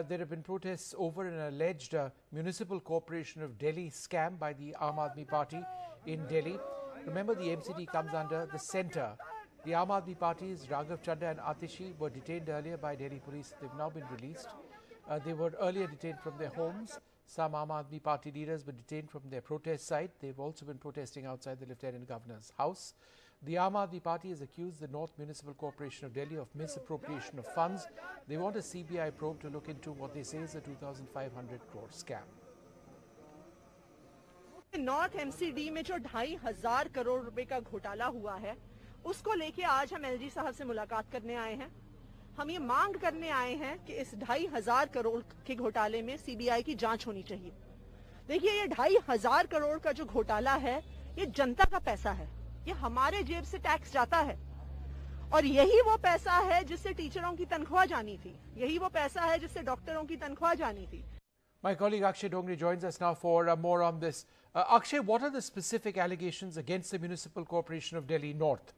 There have been protests over an alleged Municipal Corporation of Delhi scam by the Aam Aadmi Party in Delhi. Remember, the MCD comes under the centre. The Aam Aadmi Party's Raghav Chadda and Atishi were detained earlier by Delhi police. They've now been released. They were earlier detained from their homes. Some Aam Aadmi Party leaders were detained from their protest site. They've also been protesting outside the Lieutenant Governor's house. The Aam Aadmi Party has accused the North Municipal Corporation of Delhi of misappropriation of funds. They want a CBI probe to look into what they say is a 2,500 crore scam. North MCD में जो 2,500 करोड़ रुपए का घोटाला हुआ है, उसको लेके आज हम एलजी साहब से मुलाकात करने आए हैं। हम ये मांग करने आए हैं कि इस 2,500 करोड़ के घोटाले में सीबीआई की जांच होनी चाहिए। देखिए, ये 2,500 करोड़ का जो घोटाला है, ये जनता का पैसा है, ये हमारे जेब से टैक्स जाता है और यही वो पैसा है जिससे टीचरों की तनख्वाह जानी थी, यही वो पैसा है जिससे डॉक्टरों की तनख्वाह जानी थी। My colleague Akshay Dongri joins us now for more on this. Akshay, what are the specific allegations against the Municipal Corporation of Delhi North?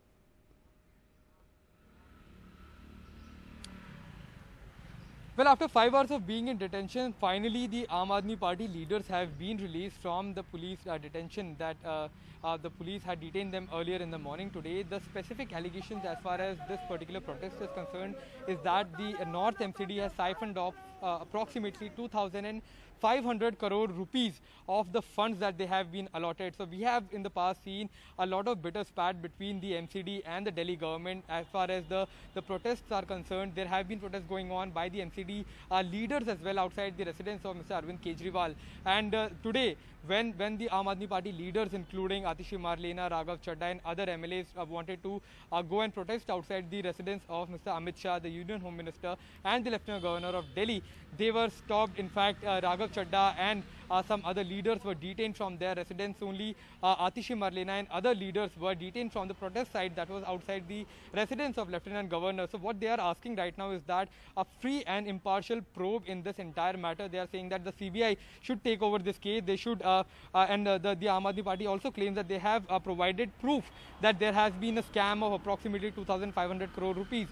Well, after 5 hours of being in detention, finally the Aam Aadmi Party leaders have been released from the police detention that the police had detained them earlier in the morning today. The specific allegations as far as this particular protest is concerned is that the North MCD has siphoned off approximately 2,500 crore rupees of the funds that they have been allotted. So we have in the past seen a lot of bitter spat between the MCD and the Delhi government as far as the protests are concerned. There have been protests going on by the MCD leaders as well outside the residence of Mr. Arvind Kejriwal. And today, when the Aam Aadmi Party leaders, including Atishi Marlena, Raghav Chadda and other MLAs wanted to go and protest outside the residence of Mr. Amit Shah, the Union Home Minister and the Lieutenant Governor of Delhi, they were stopped. In fact, Raghav Chadda and some other leaders were detained from their residence. Only Atishi Marlena and other leaders were detained from the protest site that was outside the residence of Lieutenant Governor. So what they are asking right now is that a free and impartial probe in this entire matter. They are saying that the CBI should take over this case. They should, the Aam Aadmi Party also claims that they have provided proof that there has been a scam of approximately 2,500 crore rupees.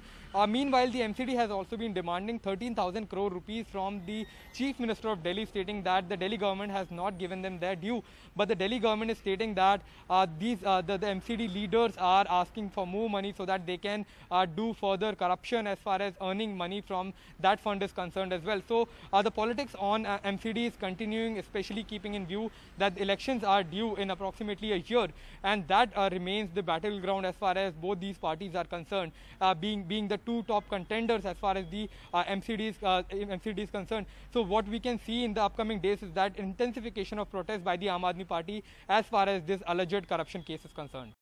Meanwhile, the MCD has also been demanding 13,000 crore rupees from the Chief Minister of Delhi, stating that the Delhi government has not given them their due. But the Delhi government is stating that the MCD leaders are asking for more money so that they can do further corruption as far as earning money from that fund is concerned as well. So the politics on MCD is continuing, especially keeping in view that elections are due in approximately a year, and that remains the battleground as far as both these parties are concerned, being the two top contenders as far as the MCD is concerned. So what we can see in the upcoming days is that intensification of protests by the Aam Aadmi Party as far as this alleged corruption case is concerned.